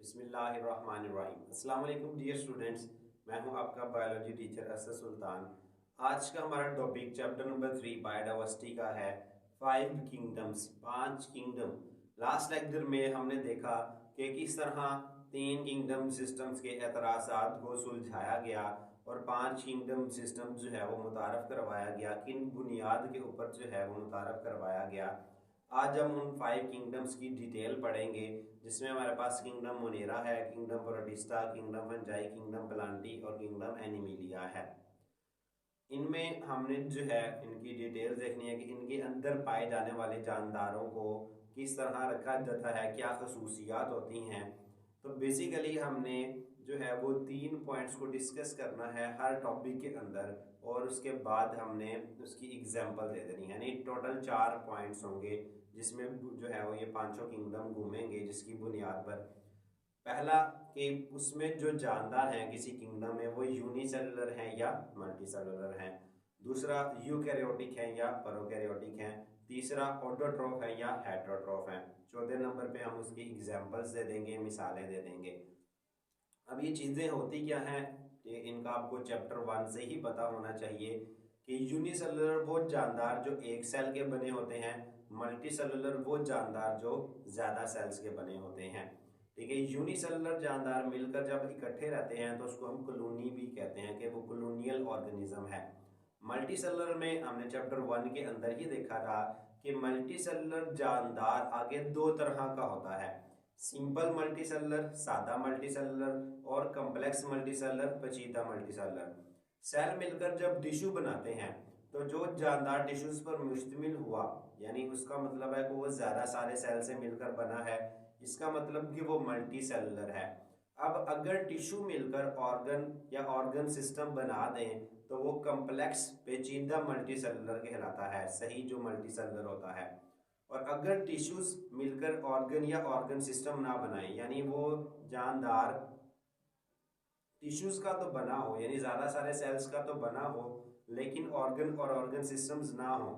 बिस्मिल्लाहिर्रहमानिर्रहीम। अस्सलाम वालेकुम डियर स्टूडेंट्स, मैं हूं आपका बायोलॉजी टीचर असद सुल्तान। आज का हमारा टॉपिक चैप्टर नंबर 3 बायोडाइवर्सिटी का है। 5 किंगडम्स, 5 किंगडम। लास्ट लेक्चर में हमने देखा कि किस तरह 3 किंगडम सिस्टम्स के एतराज़ात को सुलझाया गया और 5 किंगडम सिस्टम जो है वो मुतारफ़ करवाया गया, किन बुनियाद के ऊपर जो है वो मुतारफ़ करवाया गया। आज हम उन 5 किंगडम्स की डिटेल पढ़ेंगे, जिसमें हमारे पास किंगडम मोनेरा है, kingdom protista, kingdom fungi, kingdom Plantae और किंगडम एनिमिलिया है। इनमें हमने जो है इनकी डिटेल देखनी है कि इनके अंदर पाए जाने वाले जानदारों को किस तरह रखा जाता है, क्या खसूसियात होती हैं। तो बेसिकली हमने जो है वो 3 पॉइंट्स को डिस्कस करना है हर टॉपिक के अंदर, और उसके बाद हमने उसकी एग्जांपल दे देनी है। यानी टोटल 4 पॉइंट्स होंगे जिसमें जो है वो ये पांचों किंगडम घूमेंगे, जिसकी बुनियाद पर पहला कि उसमें जो जानदार हैं किसी किंगडम में वो यूनिसेलुलर हैं या मल्टीसेलुलर हैं। दूसरा यूकैरियोटिक हैं या प्रोकैरियोटिक हैं। तीसरा ऑटोट्रॉफ है या हेटेरोट्रॉफ हैं। चौथे नंबर पे हम उसकी एग्जांपल्स दे देंगे, मिसालें दे देंगे। अब ये चीज़ें होती क्या हैं, ये इनका आपको चैप्टर 1 से ही पता होना चाहिए कि यूनिसेलुलर वो जानदार जो एक सेल के बने होते हैं, मल्टीसेलुलर वो जानदार जो ज़्यादा सेल्स के बने होते हैं। ठीक है, यूनिसेलुलर जानदार मिलकर जब इकट्ठे रहते हैं तो उसको हम कॉलोनी भी कहते हैं कि वो कॉलोनियल ऑर्गेनिज्म है। मल्टीसेलुलर में हमने चैप्टर 1 के अंदर ही देखा था कि मल्टीसेलुलर जानदार आगे दो तरह का होता है, सिंपल मल्टीसेलुलर, सादा मल्टीसेलुलर, और कम्प्लेक्स मल्टीसेलुलर, पेचीदा मल्टीसेलुलर। सेल मिलकर जब टिश्यू बनाते हैं तो जो जानदार टिश्यूज पर मुश्तमिल हुआ, यानी उसका मतलब है कि वो ज़्यादा सारे सेल से मिलकर बना है, इसका मतलब कि वो मल्टी सेलुलर है। अब अगर टिश्यू मिलकर ऑर्गन या ऑर्गन सिस्टम बना दें तो वो कम्प्लेक्स पेचीदा मल्टी सेलुलर कहलाता है, सही जो मल्टी सेलुलर होता है। और अगर टिश्यूज मिलकर ऑर्गन या ऑर्गन सिस्टम ना बनाए, यानी वो जानदार टिश्यूज का तो बना हो, यानी ज़्यादा सारे सेल्स का तो बना हो, लेकिन ऑर्गन और ऑर्गन सिस्टम्स ना हो,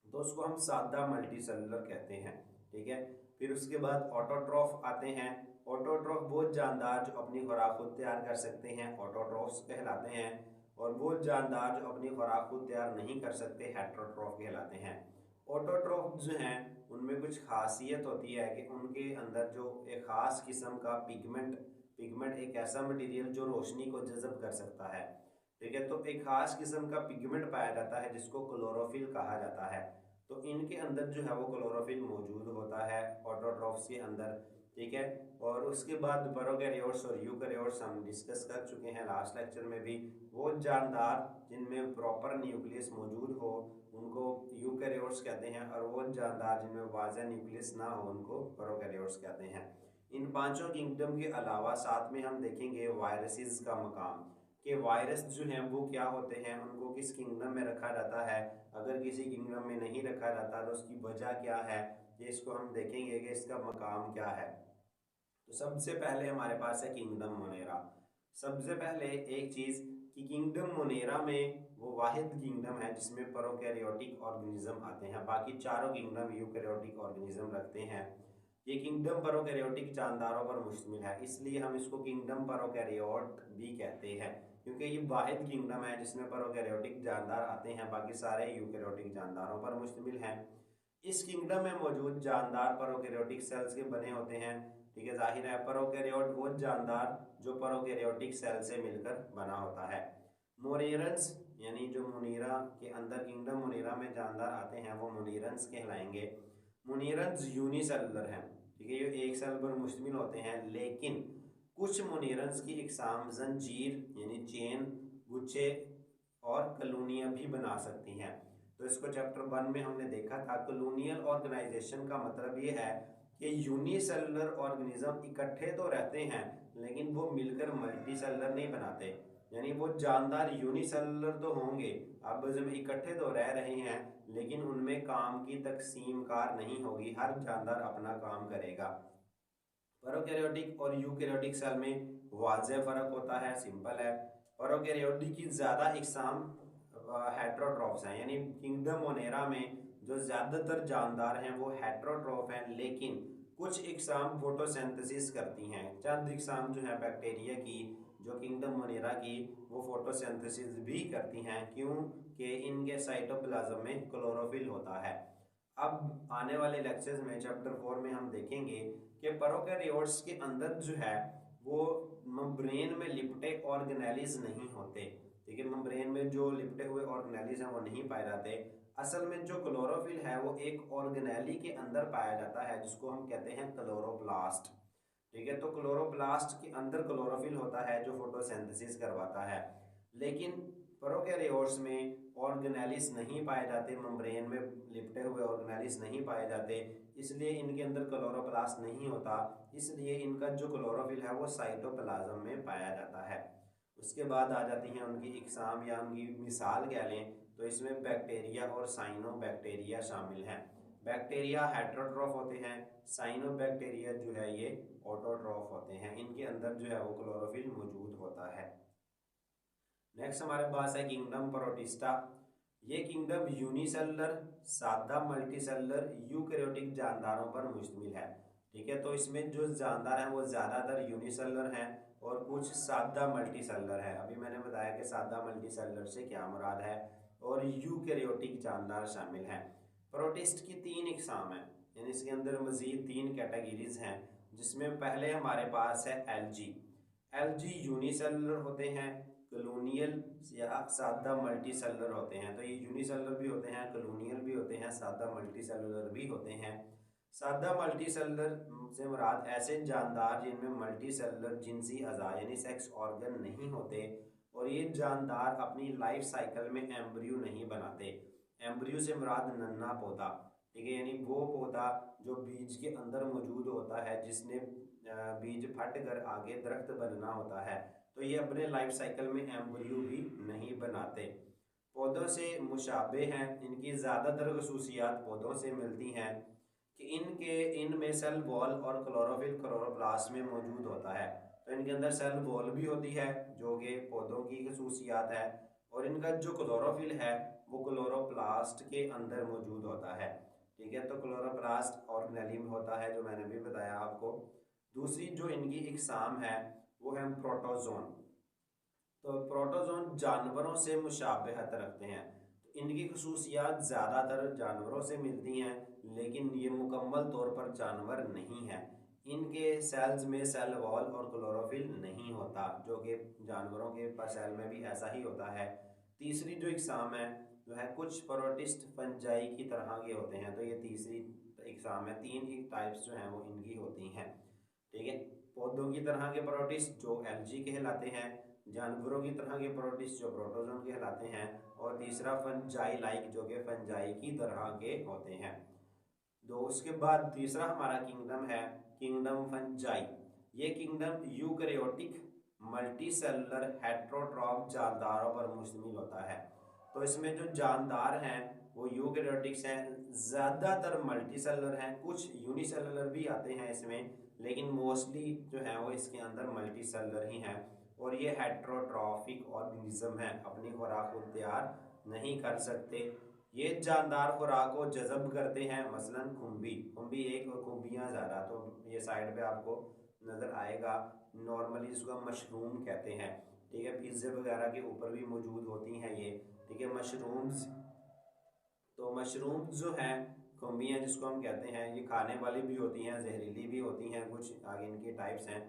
तो उसको हम सादा मल्टी सेलुलर कहते हैं। ठीक है, फिर उसके बाद ऑटोट्रॉफ आते हैं। ऑटोट्रॉफ वो जानदार जो अपनी खुराक खुद तैयार कर सकते हैं, ऑटोट्रॉफ्स कहलाते हैं। और वो जानदार जो अपनी खुराक खुद तैयार नहीं कर सकते, हेटेरोट्रॉफ कहलाते हैं। ऑटोट्रॉफ जो हैं उनमें कुछ खासियत होती है कि उनके अंदर जो एक ख़ास किस्म का पिगमेंट पिगमेंट एक ऐसा मटेरियल जो रोशनी को जज़ब कर सकता है। ठीक है, तो एक खास किस्म का पिगमेंट पाया जाता है जिसको क्लोरोफिल कहा जाता है। तो इनके अंदर जो है वो क्लोरोफिल मौजूद होता है ऑटोट्रॉफ्स के अंदर। ठीक है, और उसके बाद प्रोकैरियोट्स और यूकैरियोट्स हम डिस्कस कर चुके हैं लास्ट लेक्चर में भी। वो जानदार जिनमें प्रॉपर न्यूक्लियस मौजूद हो उनको यूकैरियोट्स कहते हैं, और वो जानदार जिनमें वाज़ह न्यूक्लियस ना हो उनको प्रोकैरियोट्स कहते हैं। इन पांचों किंगडम के अलावा साथ में हम देखेंगे वायरसेस का मकाम, कि वायरस जो हैं वो क्या होते हैं, उनको किस किंगडम में रखा जाता है, अगर किसी किंगडम में नहीं रखा जाता तो उसकी वजह क्या है, ये इसको हम देखेंगे कि इसका मकाम क्या है। तो सबसे पहले हमारे पास है किंगडम मोनेरा। सबसे पहले एक चीज़ कि किंगडम मोनेरा में वो वाहिद किंगडम है जिसमें प्रोकैरियोटिक ऑर्गेनिज्म आते हैं, बाकी चारों किंगडम यूकैरियोटिक ऑर्गेनिज्म रखते हैं। ये किंगडम प्रोकैरियोटिक जानदारों पर मुश्तमिल है, इसलिए हम इसको किंगडम प्रोकैरियोट भी कहते हैं, क्योंकि ये वाहिद किंगडम है जिसमें प्रोकैरियोटिक जानदार आते हैं, बाकी सारे यूकैरियोटिक जानदारों पर मुश्तमिल हैं। इस किंगडम में मौजूद जानदार प्रोकैरियोटिक सेल्स के बने होते हैं। ठीक है, जाहिर है प्रोकैरियोट वो जानदार जो प्रोकैरियोटिक सेल से मिलकर बना होता है। मोनेरन्स यानी जो मोनेरा के अंदर किंगडम मोनेरा में जानदार आते हैं वो मोनेरन्स कहलाएंगे। मोनेरन्स यूनिसेलुलर हैं। ठीक है, ये एक सेल पर मुश्तमिल होते हैं, लेकिन कुछ मोनेरन्स की इकसाम जंजीर यानी चेन, गुच्छे और कॉलोनियां भी बना सकती हैं। तो इसको चैप्टर 1 में हमने देखा था। कॉलोनियल ऑर्गेनाइजेशन का मतलब ये है कि यूनिसेलुलर ऑर्गेनिज्म इकट्ठे तो रहते हैं लेकिन वो मिलकर मल्टी सेलुलर नहीं बनाते, यानी वो जानदार यूनिसेलुलर तो होंगे, अब जब इकट्ठे तो रह रहे हैं लेकिन उनमें काम की तकसीम कार नहीं होगी, हर जानदार अपना काम करेगा। प्रोकैरियोटिक और यूकैरियोटिक सेल में वाज़ेह फ़र्क होता है, सिंपल है। प्रोकैरियोटिक की ज़्यादा इकसाम हेटेरोट्रॉफ्स हैं, यानी किंगडम मोनेरा में जो ज़्यादातर जानदार हैं वो हेटेरोट्रॉफ हैं, लेकिन कुछ इकसाम फोटोसिंथेसिस करती हैं। चंद इकसाम जो है बैक्टीरिया की, जो किंगडम मोनेरा की, वो फोटोसिंथेसिस भी करती हैं। क्यों? कि इनके साइटोप्लाज्म में क्लोरोफिल होता है। अब आने वाले लेक्चर्स में चैप्टर 4 में हम देखेंगे कि प्रोकैरियोट्स के अंदर जो है वो मेम्ब्रेन में लिपटे ऑर्गेनेलिज नहीं होते। ठीक है, मेम्ब्रेन में जो लिपटे हुए ऑर्गेनेलिज हैं वो नहीं पाए जाते। असल में जो क्लोरोफिल है वो एक ऑर्गेनेली के अंदर पाया जाता है, जिसको हम कहते हैं क्लोरोप्लास्ट। ठीक है, तो क्लोरोप्लास्ट के अंदर क्लोरोफिल होता है जो फोटोसिंथेसिस करवाता है। लेकिन प्रोकैरियोट्स में ऑर्गेनेलिस नहीं पाए जाते, मेम्ब्रेन में लिपटे हुए ऑर्गेनेलिस नहीं पाए जाते, इसलिए इनके अंदर क्लोरोप्लास्ट नहीं होता। इसलिए इनका जो क्लोरोफिल है वो साइटोप्लाज्म में पाया जाता है। उसके बाद आ जाती हैं उनकी इकसाम या उनकी मिसाल कह लें तो इसमें बैक्टीरिया और साइनोबैक्टीरिया शामिल हैं। बैक्टीरिया हेटेरोट्रॉफ होते हैं, साइनोबैक्टीरिया जो है ये ऑटोट्रॉफ होते हैं। इनके अंदर जो है वो क्लोरोफिल मौजूद होता है। नेक्स्ट हमारे पास है किंगडम प्रोटिस्टा। ये किंगडम यूनिसेलुलर, सादा, मल्टीसेलुलर, यूकैरियोटिक जानदारों पर मुश्तमिल है। ठीक है, तो इसमें जो जानदार हैं वो ज़्यादातर यूनिसेलुलर हैं और कुछ सादा मल्टीसेलुलर है। अभी मैंने बताया कि सादा मल्टीसेलुलर से क्या मुराद है, और यूकैरियोटिक जानदार शामिल हैं। प्रोटिस्ट की 3 इकसाम हैं, यानी इसके अंदर मज़ीद 3 कैटेगरीज हैं, जिसमें पहले हमारे पास है एलजी। एलजी यूनिसेलुलर होते हैं, कॉलोनियल या सादा मल्टीसेलुलर होते हैं। तो ये यूनिसेलुलर भी होते हैं, कॉलोनियल भी होते हैं, सादा मल्टीसेलुलर भी होते हैं। सादा मल्टीसेलुलर से मुराद ऐसे जानदार जिनमें मल्टीसेलुलर जिनसी अज़ा यानी सेक्स ऑर्गन नहीं होते, और ये जानदार अपनी लाइफ साइकिल में एम्ब्रियो नहीं बनाते। एम्ब्रियो से मुराद नन्हा पौधा। ठीक है, यानी वो पौधा जो बीज के अंदर मौजूद होता है, जिसने बीज फट कर आगे दरख्त बनना होता है, तो ये अपने लाइफ साइकिल में एम्ब्रियो भी नहीं बनाते। पौधों से मुशाबे हैं, इनकी ज़्यादातर खसूसियात पौधों से मिलती हैं कि इनमें सेल वॉल और क्लोरोफिल क्लोरोप्लास्ट में मौजूद होता है। तो इनके अंदर सेल वॉल भी होती है जो कि पौधों की खसूसियात है, और इनका जो क्लोरोफिल है वो क्लोरोप्लास्ट के अंदर मौजूद होता है। ठीक है, तो क्लोरोप्लास्ट ऑर्गेनेली में होता है, जो मैंने भी बताया आपको। दूसरी जो इनकी इकसाम है वो है प्रोटोजोन। तो प्रोटोजोन जानवरों से मुशाबहत रखते हैं, तो इनकी खसूसियात ज़्यादातर जानवरों से मिलती हैं, लेकिन ये मुकम्मल तौर पर जानवर नहीं है। इनके सेल्स में सेल वॉल और क्लोरोफिल नहीं होता, जो कि जानवरों के सेल में भी ऐसा ही होता है। तीसरी जो इकसाम है जो है कुछ प्रोटिस्ट फंजाई की तरह के होते हैं। तो ये तीसरी इकसाम है, 3 टाइप्स जो हैं वो इनकी होती हैं। ठीक है, पौधों की तरह के प्रोटिस्ट जो एलजी कहलाते हैं, जानवरों की तरह के प्रोटिस्ट जो प्रोटोजोन कहलाते हैं, और तीसरा फंजाई लाइक जो कि फंजाई की तरह के होते हैं। तो उसके बाद तीसरा हमारा किंगडम है किंगडम फंजाई। ये किंगडम यूकैरियोटिक मल्टीसेलुलर हेटेरोट्रॉफ जानदारों पर मुश्तमिल होता है। तो इसमें जो जानदार हैं वो यूकैरियोटिक्स हैं, ज़्यादातर मल्टीसेलुलर हैं, कुछ यूनिसेलुलर भी आते हैं इसमें, लेकिन मोस्टली जो है वो इसके अंदर मल्टीसेलुलर ही हैं। और ये हेटेरोट्रॉफिक ऑर्गेनिज्म है, अपनी खुराक को तैयार नहीं कर सकते। ये जानदार खुराक को जज़ब करते हैं, मसलन खुम्बी एक और खुम्बियाँ ज़्यादा। तो ये साइड पे आपको नज़र आएगा, नॉर्मली इसको हम मशरूम कहते हैं। ठीक है, पिज़्ज़े वगैरह के ऊपर भी मौजूद होती हैं ये। ठीक है, मशरूम्स। तो मशरूम्स जो हैं, खुम्बियाँ जिसको हम कहते हैं, ये खाने वाली भी होती हैं, जहरीली भी होती हैं, कुछ आगे इनके टाइप्स हैं।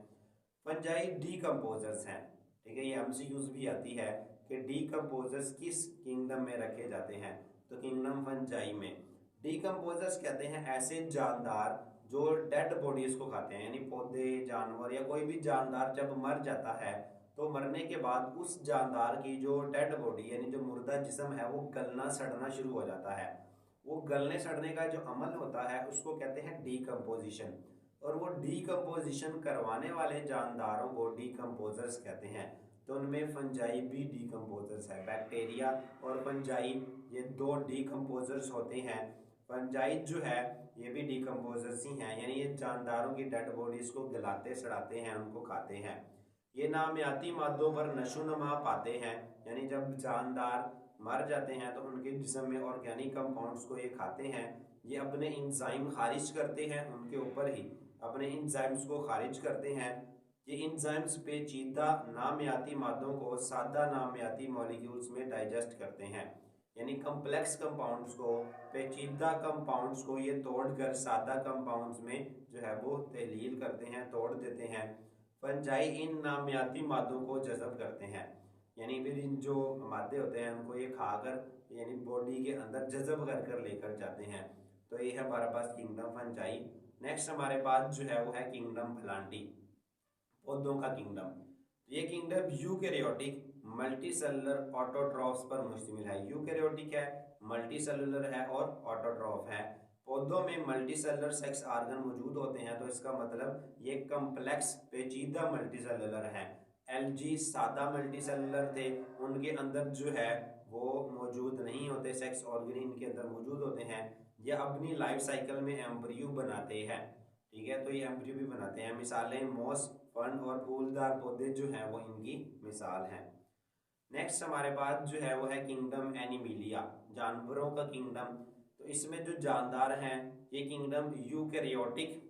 फंजाई डीकम्पोजर्स हैं। ठीक है, ये एमसीक्यूज भी आती है कि डीकम्पोजर्स किस किंगडम में रखे जाते हैं, तो किंगडम फंजाई में। डीकम्पोजर्स कहते हैं ऐसे जानदार जो डेड बॉडीज को खाते हैं, यानी पौधे, जानवर या कोई भी जानदार जब मर जाता है तो मरने के बाद उस जानदार की जो डेड बॉडी यानी जो मुर्दा जिस्म है वो गलना सड़ना शुरू हो जाता है। वो गलने सड़ने का जो अमल होता है उसको कहते हैं डीकम्पोजिशन, और वो डीकम्पोजिशन करवाने वाले जानदारों को डीकम्पोजर्स कहते हैं। तो उनमें फंजाई भी डीकम्पोजर्स है। बैक्टीरिया और फंजाई ये 2 डीकम्पोजर्स होते हैं। फंजाई जो है ये भी डीकम्पोजर्स ही हैं, यानी ये जानदारों की डेड बॉडीज को गलाते सड़ाते हैं, उनको खाते हैं। ये नामियाती मादों पर नशोनुमा पाते हैं, यानी जब जानदार मर जाते हैं तो उनके जिस्म में ऑर्गेनिक कंपाउंड्स को ये खाते हैं। ये अपने इंजाइम खारिज करते हैं उनके ऊपर ही, अपने इंजाइम्स को खारिज करते हैं। ये इंजाइम्स पेचीदा नामियाती मादों को सादा नामियाती मॉलिक्यूल्स में डाइजेस्ट करते हैं, यानी कम्प्लेक्स कंपाउंड्स को, पेचीदा कंपाउंड्स को ये तोड़कर सादा कंपाउंड्स में जो है वो तहलील करते हैं, तोड़ देते हैं। फंजाई इन नामियाती मादों को जज़ब करते हैं, यानी फिर इन जो मादे होते हैं उनको ये खाकर यानी बॉडी के अंदर जज़ब कर कर लेकर जाते हैं। तो ये है हमारे पास किंगडम फंजाई। नेक्स्ट हमारे पास जो है वो है किंगडम प्लांटी, पौधों का किंगडम। ये kingdom eukaryotic multi cellular autotrophs पर मुश्तमिल है। यूकैरियोटिक है, मल्टी सेलुलर है और ऑटोट्रॉफ है। पौधों में मल्टी सेलुलर सेक्स आर्गन मौजूद होते हैं, तो इसका मतलब ये कम्प्लेक्स पेचीदा मल्टी सेलुलर है। एलजी सादा मल्टी सेलुलर थे, उनके अंदर जो है वो मौजूद नहीं होते, सेक्स ऑर्गन इनके अंदर मौजूद होते हैं। ये अपनी लाइफ साइकिल में एम्ब्रियो बनाते हैं, ठीक है, तो ये एम्ब्रियो भी बनाते हैं। मिसालें मॉस, फर्न और फूलदार पौधे जो हैं वो इनकी मिसाल हैं। नेक्स्ट हमारे पास जो है वो है किंगडम एनिमिलिया, जानवरों का किंगडम। तो इसमें जो जानदार हैं ये किंगडम यूकैरियोटिक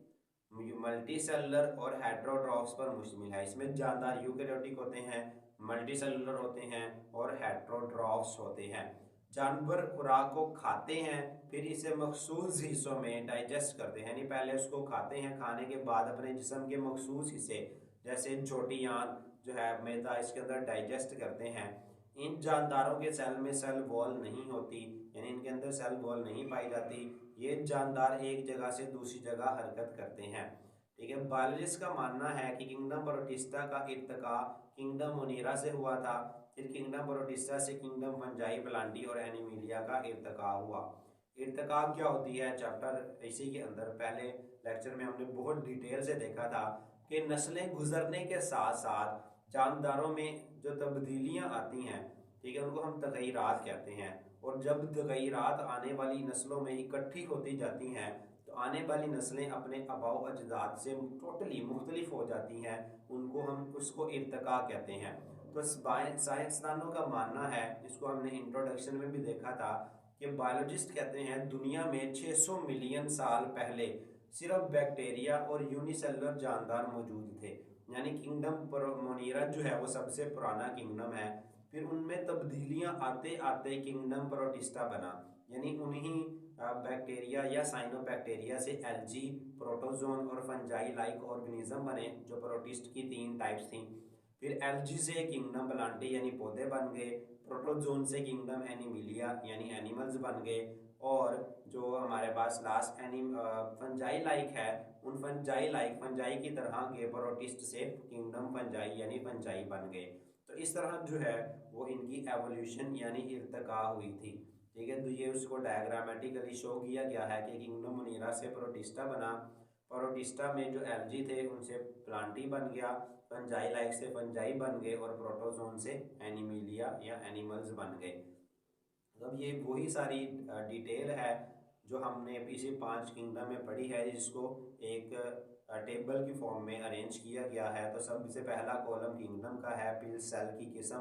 मल्टी सेलुलर और हेटेरोट्रॉफ्स पर मुश्तमिल है। इसमें जानदार यूकैरियोटिक होते हैं, मल्टी सेलुलर होते हैं और हेटेरोट्रॉफ्स होते हैं। जानवर खुराक को खाते हैं, फिर इसे मखसूस हिस्सों में डाइजेस्ट करते हैं, यानी पहले उसको खाते हैं, खाने के बाद अपने जिस्म के मखसूस हिस्से जैसे छोटी आंत जो है मैदा इसके अंदर डाइजेस्ट करते हैं। इन जानदारों के सेल में सेल वॉल नहीं होती, यानी इनके अंदर सेल वॉल नहीं पाई जाती। ये जानदार एक जगह से दूसरी जगह हरकत करते हैं, ठीक है। बायोलॉजिस्ट का मानना है कि किंगडम प्रोटिस्टा का इर्तिका किंगडम मोनेरा से हुआ था, फिर किंगडम प्रोटिस्टा से किंगडम फंजाई प्लांटी और एनिमिलिया का इर्तिका हुआ। इर्तिका क्या होती है चैप्टर इसी के अंदर पहले लेक्चर में हमने बहुत डिटेल से देखा था कि नस्लें गुजरने के साथ साथ जानदारों में जो तब्दीलियां आती हैं, ठीक है, उनको हम तगय्युरात कहते हैं। और जब तगय्युरात आने वाली नस्लों में इकट्ठी होती जाती हैं तो आने वाली नस्लें अपने आबाओ अजदाद से टोटली मुख्तलिफ हो जाती हैं, उनको हम उसको इर्तिका कहते हैं। तो साइंसदानों का मानना है, इसको हमने इंट्रोडक्शन में भी देखा था, कि बायोलॉजिस्ट कहते हैं दुनिया में 600 मिलियन साल पहले सिर्फ बैक्टीरिया और यूनिसेलुलर जानदार मौजूद थे, यानी किंगडम मोनेरा जो है वो सबसे पुराना किंगडम है। फिर उनमें तब्दीलियां आते आते किंगडम प्रोटिस्टा बना, यानी उन्हीं बैक्टीरिया या साइनोबैक्टीरिया से एल्जी, प्रोटोजोन और फंजाई लाइक ऑर्गेनिज्म बने, जो प्रोटिस्ट की 3 टाइप्स थी। फिर एल्जी से किंगडम प्लांटी यानी पौधे बन गए, प्रोटोजोन से किंगडम एनिमिलिया यानी एनिमल्स बन गए, और जो हमारे पास लास्ट फंजाई लाइक है, उन फंजाई की तरह के प्रोटिस्ट से किंगडम फंजाई यानी फंजाई बन गए। तो इस तरह जो है वो इनकी एवोल्यूशन यानी इर्तिका हुई थी, ठीक है। तो ये उसको डायग्रामेटिकली शो किया गया है कि किंगडम मोनेरा से प्रोटिस्टा बना, प्रोटिस्टा में जो एल्जी थे उनसे प्लांटी बन गया, फंजाई लाइक से फंजाई बन गए और प्रोटोजोन से एनिमिलिया या एनिमल्स बन गए। मतलब ये वही सारी डिटेल है जो हमने इसी 5 किंगडम में पढ़ी है, जिसको एक टेबल की फॉर्म में अरेंज किया गया है। तो सबसे पहला कॉलम किंगडम का है, फिर सेल की किस्म,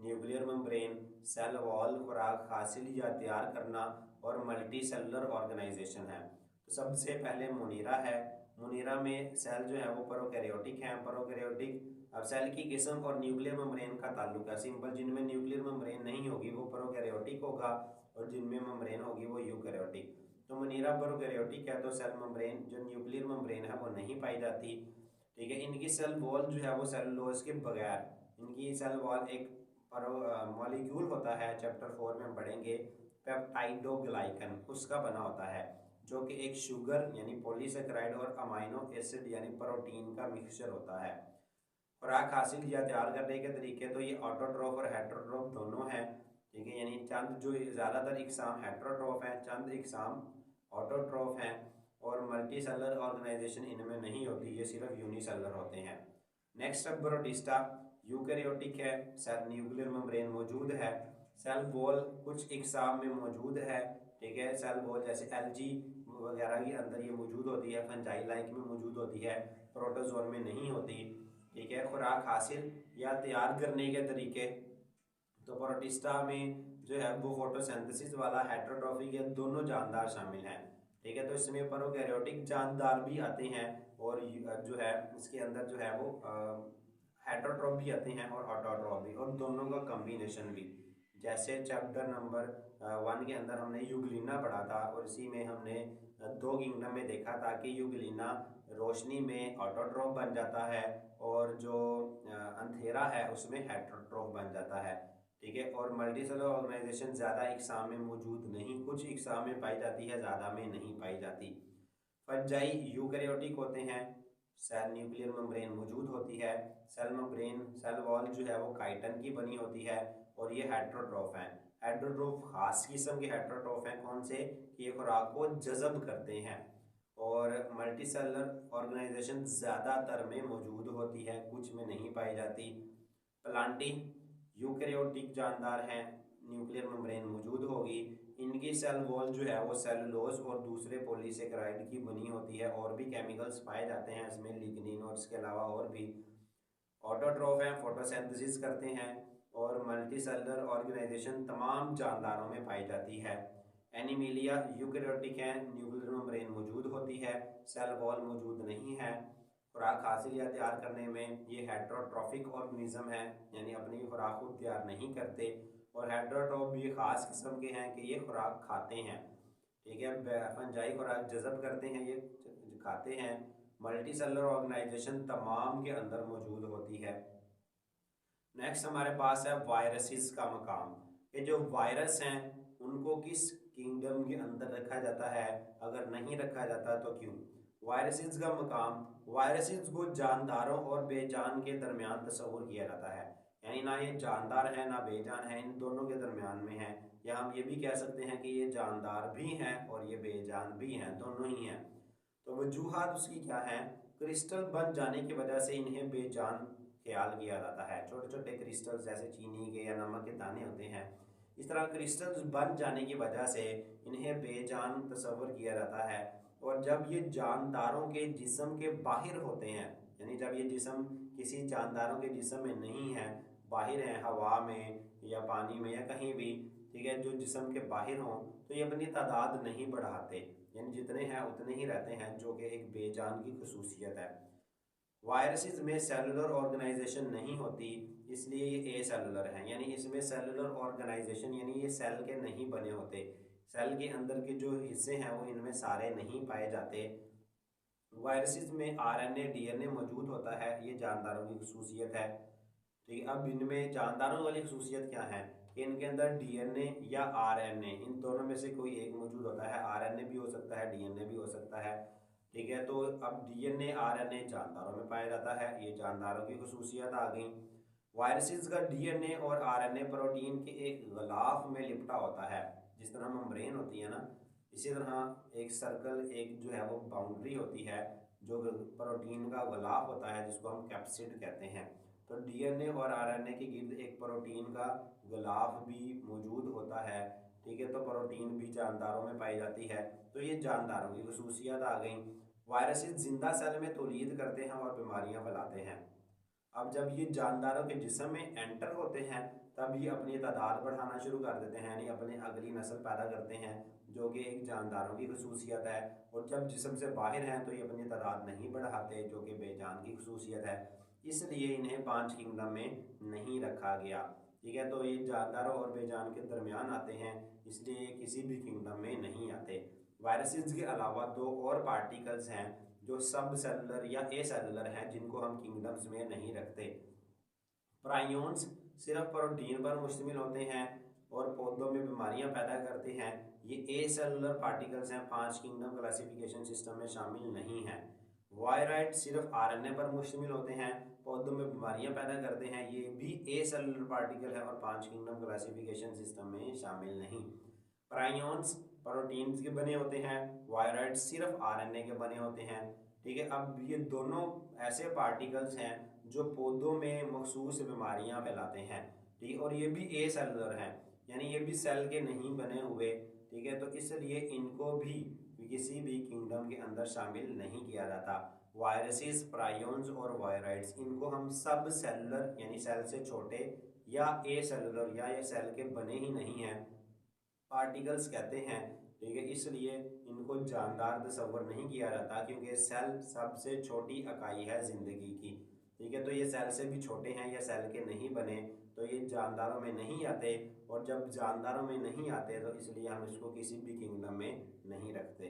न्यूक्लियर मेम्ब्रेन, सेल वॉल, खुराक हासिल या तैयार करना और मल्टी सेलुलर ऑर्गेनाइजेशन है। तो सबसे पहले मोनेरा है, मोनेरा में सेल जो है वो प्रोकैरियोटिक हैं, प्रोकैरियोटिक। अब सेल की किस्म और न्यूक्लियर मेम्ब्रेन का ताल्लुक है, सिंपल, जिनमें न्यूक्लियर मेम्ब्रेन नहीं होगी वो प्रोकैरियोटिक होगा और जिनमें मेम्ब्रेन होगी वो यूकैरियोटिक। तो मोनेरा प्रोकैरियोटिक है, तो सेल मेम्ब्रेन जो न्यूक्लियर मेम्ब्रेन है वो नहीं पाई जाती, ठीक है। इनकी सेल वॉल जो है वो सेलुलोज के बगैर, इनकी सेल वॉल एक मॉलिक्यूल होता है, चैप्टर 4 में पढ़ेंगे, पेप्टाइडोग्लाइकन, उसका बना होता है, जो कि एक शुगर यानी पॉलीसेकेराइड और अमाइनो एसिड यानी प्रोटीन का मिक्सचर होता है। खुराक हासिल या तैयार करने के तरीके, तो ये ऑटोट्रॉफ और हेटेरोट्रॉफ दोनों हैं, ठीक है, यानी चंद जो ज़्यादातर इकसाम हेटेरोट्रॉफ हैं, चंद इकसाम ऑटोट्रॉफ हैं, और मल्टी सेलुलर ऑर्गेनाइजेशन इनमें नहीं होती, ये सिर्फ यूनिसेलुलर होते हैं। नेक्स्ट अब प्रोटिस्टा यूकैरियोटिक है, सेल न्यूक्लियर मेम्ब्रेन मौजूद है, सेल वॉल कुछ इकसाम में मौजूद है, ठीक है, सेल वॉल जैसे एल्जी वगैरह के अंदर ये मौजूद होती है, फंजाई लाइक में मौजूद होती है, प्रोटोजोन में नहीं होती, ठीक है। खुराक हासिल या तैयार करने के तरीके, तो प्रोटिस्टा में जो है वो फोटोसिंथेसिस वाला, हेटेरोट्रॉफिक, ये दोनों जानदार शामिल हैं, ठीक है। तो इसमें प्रोकैरियोटिक जानदार भी आते हैं और जो है इसके अंदर जो है वो हेटरोट्रॉफ भी आते हैं और ऑटोट्रॉफ भी, और दोनों का कम्बिनेशन भी। जैसे चैप्टर नंबर 1 के अंदर हमने यूग्लिना पढ़ा था और इसी में हमने 2 किंगडम में देखा था कि यूग्लिना रोशनी में ऑटोट्रॉफ बन जाता है और जो अंधेरा है उसमें हेटरोट्रॉफ बन जाता है। ठीक है। और मल्टीसेलुलर ऑर्गेनाइजेशन ज़्यादा इकसाम में मौजूद नहीं, कुछ इकसाम में पाई जाती है, ज़्यादा में नहीं पाई जाती। फंजाई यूकैरियोटिक होते हैं, सेल न्यूक्लियर मेम्ब्रेन मौजूद होती है, सेल मेम्ब्रेन सेल वॉल जो है वो काइटन की बनी होती है और ये हेटरोट्रॉफ हैं। हेटरोट्रॉफ खास किस्म के हेटरोट्रॉफ हैं, कौन से, कि ये खुराक को जज़ब करते हैं। और मल्टीसेलुलर ऑर्गेनाइजेशन ज़्यादातर में मौजूद होती है, कुछ में नहीं पाई जाती। प्लांटी यूकैरियोटिक जानदार हैं, न्यूक्लियर मेम्ब्रेन मौजूद होगी, इनकी सेल वॉल जो है वो सेलुलोज और दूसरे पॉलीसेकेराइड की बनी होती है, और भी केमिकल्स पाए जाते हैं इसमें, लिग्निन और इसके अलावा और भी। ऑटोट्रॉफ हैं, फोटोसिंथेसिस करते हैं, और मल्टीसेलुलर ऑर्गेनाइजेशन तमाम जानदारों में पाई जाती है। एनिमिलिया यूकैरियोटिक है, न्यूक्लियर मेम्ब्रेन मौजूद होती है, सेल वॉल मौजूद नहीं है। खुराक हासिल या तैयार करने में ये हेटरोट्रॉफिक ऑर्गेनिज्म है, यानी अपनी खुराक को तैयार नहीं करते। और हेटरोट्रॉफ भी ख़ास किस्म के हैं कि ये खुराक खाते हैं। ठीक है। फंजाई खुराक जज़ब करते हैं, ये खाते हैं। मल्टीसेलुलर ऑर्गेनाइजेशन तमाम के अंदर मौजूद होती है। नेक्स्ट हमारे पास है वायरसेस का मकाम। ये जो वायरस हैं उनको किस किंगडम के अंदर रखा जाता है, अगर नहीं रखा जाता तो क्यों। वायरसेस का मकाम, वायरसेस को जानदारों और बेजान के दरमियान तस्वुर किया जाता है, यानी ना ये जानदार है ना बेजान है, इन दोनों के दरमियान में है। या हम ये भी कह सकते हैं कि ये जानदार भी हैं और ये बेजान भी हैं, दोनों ही हैं। तो वजूहात उसकी क्या है, क्रिस्टल बन जाने की वजह से इन्हें बेजान ख्याल किया जाता है। छोटे छोटे क्रिस्टल्स जैसे चीनी के या नमक के दाने होते हैं, इस तरह क्रिस्टल्स बन जाने की वजह से इन्हें बेजान तस्वर किया जाता है। और जब ये जानदारों के जिस्म के बाहर होते हैं, यानी जब ये जिस्म किसी जानदारों के जिस्म में नहीं है, बाहर हैं हवा में या पानी में या कहीं भी, ठीक है, जो जिस्म के बाहर हों, तो ये अपनी तादाद नहीं बढ़ाते, यानी जितने हैं उतने ही रहते हैं, जो कि एक बेजान की खसूसियत है। वायरसेस में सेलुलर ऑर्गेनाइजेशन नहीं होती, इसलिए ये ए सेलुलर हैं, यानी इसमें सेलुलर ऑर्गेनाइजेशन यानी ये सेल के नहीं बने होते, सेल के अंदर के जो हिस्से हैं वो इनमें सारे नहीं पाए जाते। वायरसेस में आरएनए डीएनए मौजूद होता है, ये जानदारों की खसूसियत है। ठीक है। अब इनमें जानदारों वाली खसूसियत क्या है कि इनके अंदर डीएनए या आरएनए, इन दोनों में से कोई एक मौजूद होता है, आरएनए भी हो सकता है, डीएनए भी हो सकता है। ठीक है। तो अब डीएनए आरएनए जानदारों में पाया जाता है, ये जानदारों की खसूसियत आ गई। वायरसेस का डीएनए और आरएनए प्रोटीन के एक गलाफ में लिपटा होता है, जिस तरह मेम्ब्रेन होती है ना, इसी तरह एक सर्कल, एक जो है वो बाउंड्री होती है, जो प्रोटीन का गलाफ होता है जिसको हम कैप्सिड कहते हैं। तो डीएनए और आरएनए के गिर्द एक प्रोटीन का गलाफ भी मौजूद होता है। ठीक है। तो प्रोटीन भी जानदारों में पाई जाती है। तो ये जानदारों की खसूसियात आ गई। वायरसेस जिंदा सेल में तौलीद करते हैं और बीमारियां फैलाते हैं। अब जब ये जानदारों के जिस्म में एंटर होते हैं तब ये अपनी तादाद बढ़ाना शुरू कर देते हैं, यानी अपनी अगली नस्ल पैदा करते हैं, जो कि एक जानदारों की खसूसियत है। और जब जिस्म से बाहर हैं तो ये अपनी तादाद नहीं बढ़ाते, जो कि बेजान की खसूसियत है, इसलिए इन्हें 5 किंगडम में नहीं रखा गया। ठीक है। तो ये जानदारों और बेजान के दरमियान आते हैं, इसलिए किसी भी किंगडम में नहीं आते। वायरसेस के अलावा 2 और पार्टिकल्स हैं जो सब सेलुलर या ए सेलुलर हैं, जिनको हम किंगडम्स में नहीं रखते। प्राइयोन्स सिर्फ प्रोटीन पर मुश्तमिल होते हैं और पौधों में बीमारियां पैदा करते हैं, ये ए सेलुलर पार्टिकल्स हैं, 5 किंगडम क्लासिफिकेशन सिस्टम में शामिल नहीं हैं। वायराइड सिर्फ आरएनए पर मुश्तमिल होते हैं, पौधों में बीमारियां पैदा करते हैं, ये भी ए सेलुलर पार्टिकल है और 5 किंगडम क्लासिफिकेशन सिस्टम में शामिल नहीं। प्राइयोन्स प्रोटीन्स के बने होते हैं, वायराइड सिर्फ आरएनए के बने होते हैं। ठीक है। अब ये दोनों ऐसे पार्टिकल्स हैं जो पौधों में मखसूस बीमारियां फैलाते हैं। ठीक है। और ये भी ए सेलुलर हैं, यानी ये भी सेल के नहीं बने हुए। ठीक है। तो इसलिए इनको भी किसी भी किंगडम के अंदर शामिल नहीं किया जाता। वायरसेस, प्राइयोन्स और वायराइड्स, इनको हम सब सेलुलर यानी सेल से छोटे या ए सेलुलर या ये सेल के बने ही नहीं हैं पार्टिकल्स कहते हैं। ठीक है, इसलिए इनको जानदार तस्वर नहीं किया जाता, क्योंकि सेल सबसे छोटी इकाई है ज़िंदगी की। ठीक है, तो ये सेल से भी छोटे हैं, या सेल के नहीं बने, तो ये जानदारों में नहीं आते। और जब जानदारों में नहीं आते तो इसलिए हम इसको किसी भी किंगडम में नहीं रखते।